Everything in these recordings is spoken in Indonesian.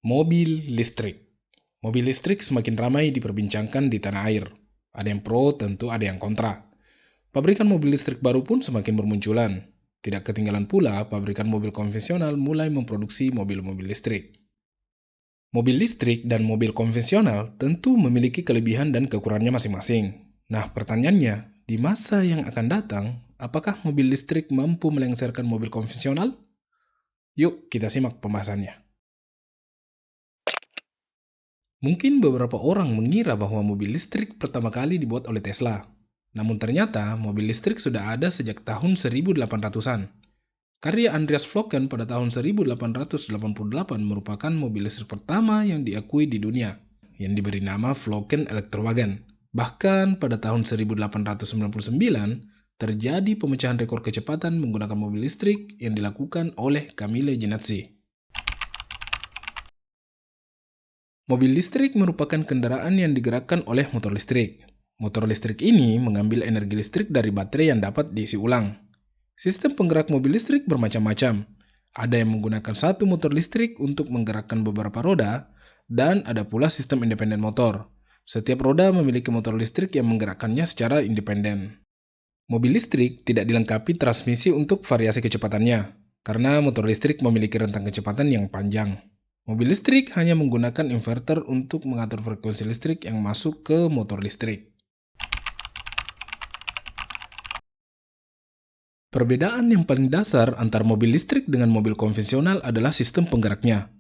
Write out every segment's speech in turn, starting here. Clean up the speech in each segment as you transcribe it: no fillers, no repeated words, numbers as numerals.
Mobil listrik. Mobil listrik semakin ramai diperbincangkan di tanah air. Ada yang pro, tentu ada yang kontra. Pabrikan mobil listrik baru pun semakin bermunculan. Tidak ketinggalan pula, pabrikan mobil konvensional mulai memproduksi mobil-mobil listrik. Mobil listrik dan mobil konvensional tentu memiliki kelebihan dan kekurangannya masing-masing. Nah, pertanyaannya, di masa yang akan datang, apakah mobil listrik mampu melengsarkan mobil konvensional? Yuk, kita simak pembahasannya. Mungkin beberapa orang mengira bahwa mobil listrik pertama kali dibuat oleh Tesla. Namun ternyata mobil listrik sudah ada sejak tahun 1800-an. Karya Andreas Flocken pada tahun 1888 merupakan mobil listrik pertama yang diakui di dunia, yang diberi nama Flocken Electrowagen. Bahkan pada tahun 1899, terjadi pemecahan rekor kecepatan menggunakan mobil listrik yang dilakukan oleh Camille Genazzi. Mobil listrik merupakan kendaraan yang digerakkan oleh motor listrik. Motor listrik ini mengambil energi listrik dari baterai yang dapat diisi ulang. Sistem penggerak mobil listrik bermacam-macam. Ada yang menggunakan satu motor listrik untuk menggerakkan beberapa roda, dan ada pula sistem independen motor. Setiap roda memiliki motor listrik yang menggerakkannya secara independen. Mobil listrik tidak dilengkapi transmisi untuk variasi kecepatannya, karena motor listrik memiliki rentang kecepatan yang panjang. Mobil listrik hanya menggunakan inverter untuk mengatur frekuensi listrik yang masuk ke motor listrik. Perbedaan yang paling dasar antara mobil listrik dengan mobil konvensional adalah sistem penggeraknya.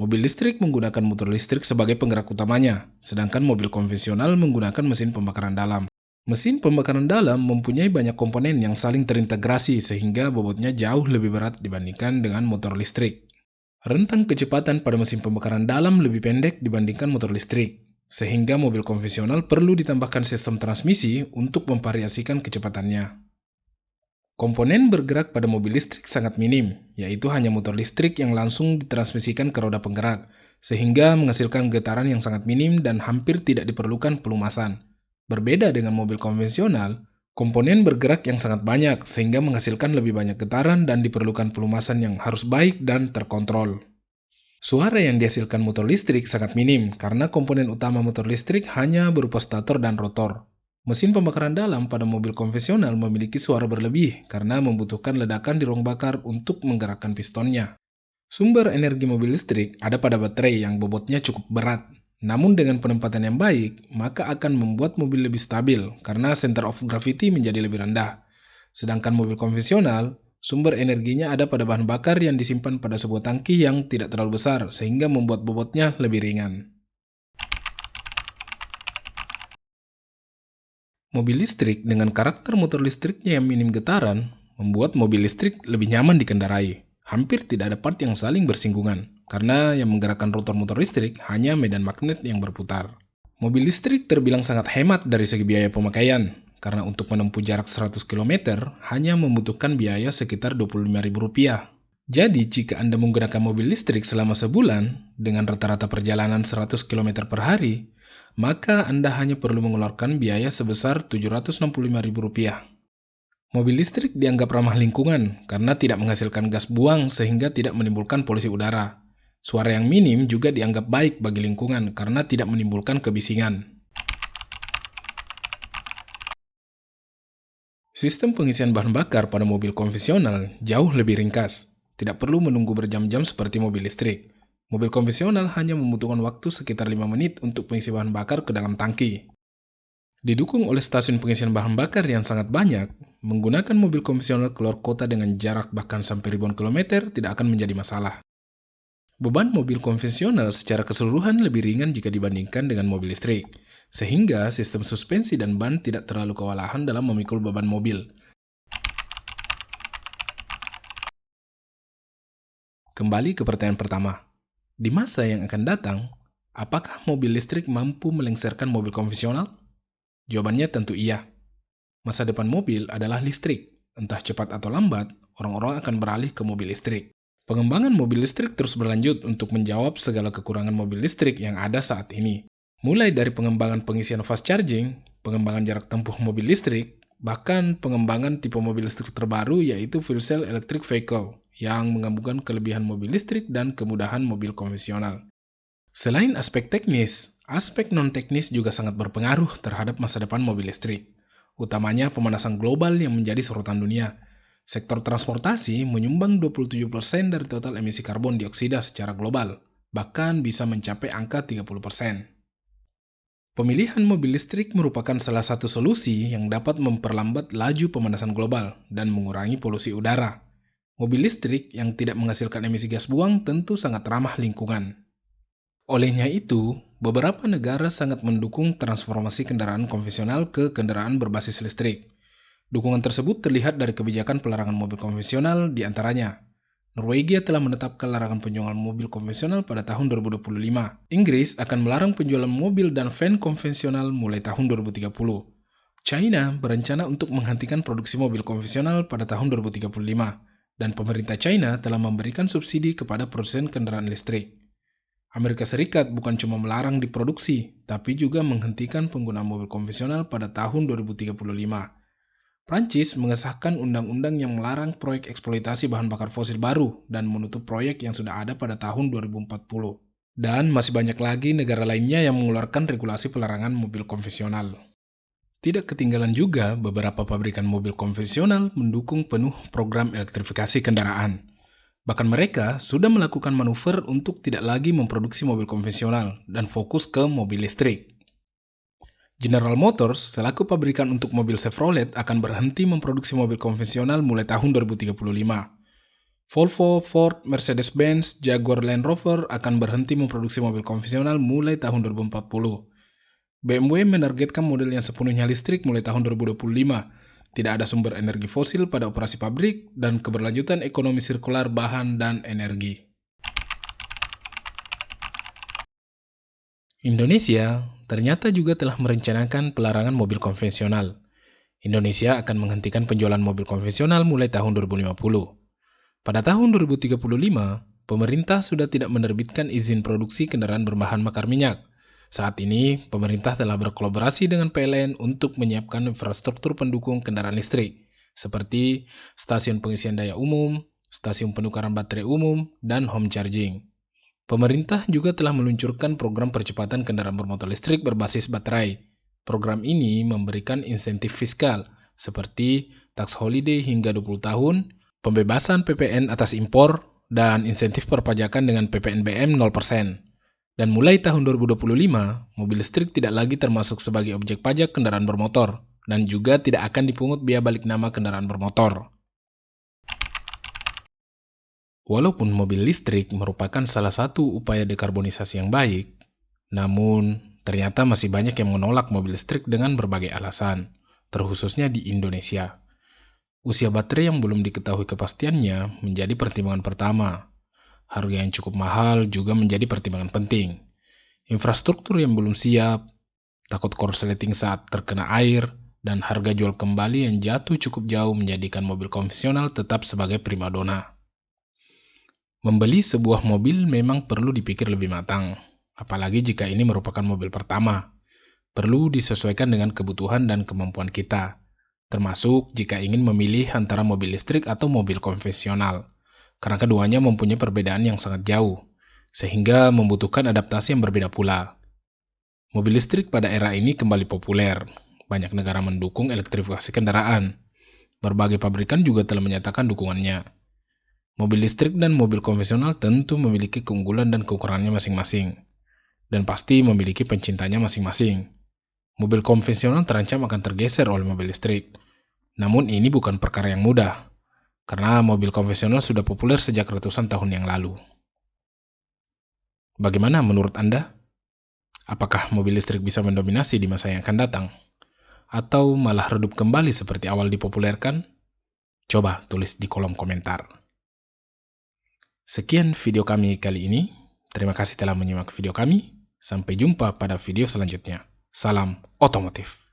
Mobil listrik menggunakan motor listrik sebagai penggerak utamanya, sedangkan mobil konvensional menggunakan mesin pembakaran dalam. Mesin pembakaran dalam mempunyai banyak komponen yang saling terintegrasi sehingga bobotnya jauh lebih berat dibandingkan dengan motor listrik. Rentang kecepatan pada mesin pembakaran dalam lebih pendek dibandingkan motor listrik, sehingga mobil konvensional perlu ditambahkan sistem transmisi untuk memvariasikan kecepatannya. Komponen bergerak pada mobil listrik sangat minim, yaitu hanya motor listrik yang langsung ditransmisikan ke roda penggerak, sehingga menghasilkan getaran yang sangat minim dan hampir tidak diperlukan pelumasan. Berbeda dengan mobil konvensional, komponen bergerak yang sangat banyak sehingga menghasilkan lebih banyak getaran dan diperlukan pelumasan yang harus baik dan terkontrol. Suara yang dihasilkan motor listrik sangat minim karena komponen utama motor listrik hanya berupa stator dan rotor. Mesin pembakaran dalam pada mobil konvensional memiliki suara berlebih karena membutuhkan ledakan di ruang bakar untuk menggerakkan pistonnya. Sumber energi mobil listrik ada pada baterai yang bobotnya cukup berat. Namun dengan penempatan yang baik, maka akan membuat mobil lebih stabil karena center of gravity menjadi lebih rendah. Sedangkan mobil konvensional, sumber energinya ada pada bahan bakar yang disimpan pada sebuah tangki yang tidak terlalu besar sehingga membuat bobotnya lebih ringan. Mobil listrik dengan karakter motor listriknya yang minim getaran, membuat mobil listrik lebih nyaman dikendarai. Hampir tidak ada part yang saling bersinggungan, karena yang menggerakkan rotor motor listrik hanya medan magnet yang berputar. Mobil listrik terbilang sangat hemat dari segi biaya pemakaian, karena untuk menempuh jarak 100 km hanya membutuhkan biaya sekitar Rp25.000. Jadi, jika Anda menggunakan mobil listrik selama sebulan, dengan rata-rata perjalanan 100 km per hari, maka Anda hanya perlu mengeluarkan biaya sebesar Rp765.000. Mobil listrik dianggap ramah lingkungan karena tidak menghasilkan gas buang sehingga tidak menimbulkan polusi udara. Suara yang minim juga dianggap baik bagi lingkungan karena tidak menimbulkan kebisingan. Sistem pengisian bahan bakar pada mobil konvensional jauh lebih ringkas. Tidak perlu menunggu berjam-jam seperti mobil listrik. Mobil konvensional hanya membutuhkan waktu sekitar 5 menit untuk mengisi bahan bakar ke dalam tangki. Didukung oleh stasiun pengisian bahan bakar yang sangat banyak, menggunakan mobil konvensional keluar kota dengan jarak bahkan sampai ribuan kilometer tidak akan menjadi masalah. Beban mobil konvensional secara keseluruhan lebih ringan jika dibandingkan dengan mobil listrik, sehingga sistem suspensi dan ban tidak terlalu kewalahan dalam memikul beban mobil. Kembali ke pertanyaan pertama, di masa yang akan datang, apakah mobil listrik mampu melengsarkan mobil konvensional? Jawabannya tentu iya. Masa depan mobil adalah listrik. Entah cepat atau lambat, orang-orang akan beralih ke mobil listrik. Pengembangan mobil listrik terus berlanjut untuk menjawab segala kekurangan mobil listrik yang ada saat ini. Mulai dari pengembangan pengisian fast charging, pengembangan jarak tempuh mobil listrik, bahkan pengembangan tipe mobil listrik terbaru yaitu fuel cell electric vehicle yang menggabungkan kelebihan mobil listrik dan kemudahan mobil konvensional. Selain aspek teknis, aspek non-teknis juga sangat berpengaruh terhadap masa depan mobil listrik, utamanya pemanasan global yang menjadi sorotan dunia. Sektor transportasi menyumbang 27% dari total emisi karbon dioksida secara global, bahkan bisa mencapai angka 30%. Pemilihan mobil listrik merupakan salah satu solusi yang dapat memperlambat laju pemanasan global dan mengurangi polusi udara. Mobil listrik yang tidak menghasilkan emisi gas buang tentu sangat ramah lingkungan. Olehnya itu, beberapa negara sangat mendukung transformasi kendaraan konvensional ke kendaraan berbasis listrik. Dukungan tersebut terlihat dari kebijakan pelarangan mobil konvensional di antaranya. Norwegia telah menetapkan larangan penjualan mobil konvensional pada tahun 2025. Inggris akan melarang penjualan mobil dan van konvensional mulai tahun 2030. China berencana untuk menghentikan produksi mobil konvensional pada tahun 2035. Dan pemerintah China telah memberikan subsidi kepada produsen kendaraan listrik. Amerika Serikat bukan cuma melarang diproduksi, tapi juga menghentikan penggunaan mobil konvensional pada tahun 2035. Prancis mengesahkan undang-undang yang melarang proyek eksploitasi bahan bakar fosil baru dan menutup proyek yang sudah ada pada tahun 2040. Dan masih banyak lagi negara lainnya yang mengeluarkan regulasi pelarangan mobil konvensional. Tidak ketinggalan juga beberapa pabrikan mobil konvensional mendukung penuh program elektrifikasi kendaraan. Bahkan mereka sudah melakukan manuver untuk tidak lagi memproduksi mobil konvensional dan fokus ke mobil listrik. General Motors, selaku pabrikan untuk mobil Chevrolet, akan berhenti memproduksi mobil konvensional mulai tahun 2035. Volvo, Ford, Mercedes-Benz, Jaguar Land Rover akan berhenti memproduksi mobil konvensional mulai tahun 2040. BMW menargetkan model yang sepenuhnya listrik mulai tahun 2025. Tidak ada sumber energi fosil pada operasi pabrik, dan keberlanjutan ekonomi sirkular bahan dan energi. Indonesia ternyata juga telah merencanakan pelarangan mobil konvensional. Indonesia akan menghentikan penjualan mobil konvensional mulai tahun 2050. Pada tahun 2035, pemerintah sudah tidak menerbitkan izin produksi kendaraan berbahan bakar minyak. Saat ini, pemerintah telah berkolaborasi dengan PLN untuk menyiapkan infrastruktur pendukung kendaraan listrik, seperti stasiun pengisian daya umum, stasiun penukaran baterai umum, dan home charging. Pemerintah juga telah meluncurkan program percepatan kendaraan bermotor listrik berbasis baterai. Program ini memberikan insentif fiskal, seperti tax holiday hingga 20 tahun, pembebasan PPN atas impor, dan insentif perpajakan dengan PPNBM 0%. Dan mulai tahun 2025, mobil listrik tidak lagi termasuk sebagai objek pajak kendaraan bermotor, dan juga tidak akan dipungut biaya balik nama kendaraan bermotor. Walaupun mobil listrik merupakan salah satu upaya dekarbonisasi yang baik, namun ternyata masih banyak yang menolak mobil listrik dengan berbagai alasan, terkhususnya di Indonesia. Usia baterai yang belum diketahui kepastiannya menjadi pertimbangan pertama. Harga yang cukup mahal juga menjadi pertimbangan penting. Infrastruktur yang belum siap, takut korsleting saat terkena air, dan harga jual kembali yang jatuh cukup jauh menjadikan mobil konvensional tetap sebagai primadona. Membeli sebuah mobil memang perlu dipikir lebih matang, apalagi jika ini merupakan mobil pertama. Perlu disesuaikan dengan kebutuhan dan kemampuan kita, termasuk jika ingin memilih antara mobil listrik atau mobil konvensional. Karena keduanya mempunyai perbedaan yang sangat jauh, sehingga membutuhkan adaptasi yang berbeda pula. Mobil listrik pada era ini kembali populer. Banyak negara mendukung elektrifikasi kendaraan. Berbagai pabrikan juga telah menyatakan dukungannya. Mobil listrik dan mobil konvensional tentu memiliki keunggulan dan kekurangannya masing-masing, dan pasti memiliki pencintanya masing-masing. Mobil konvensional terancam akan tergeser oleh mobil listrik. Namun ini bukan perkara yang mudah, karena mobil konvensional sudah populer sejak ratusan tahun yang lalu. Bagaimana menurut Anda? Apakah mobil listrik bisa mendominasi di masa yang akan datang? Atau malah redup kembali seperti awal dipopulerkan? Coba tulis di kolom komentar. Sekian video kami kali ini. Terima kasih telah menyimak video kami. Sampai jumpa pada video selanjutnya. Salam otomotif.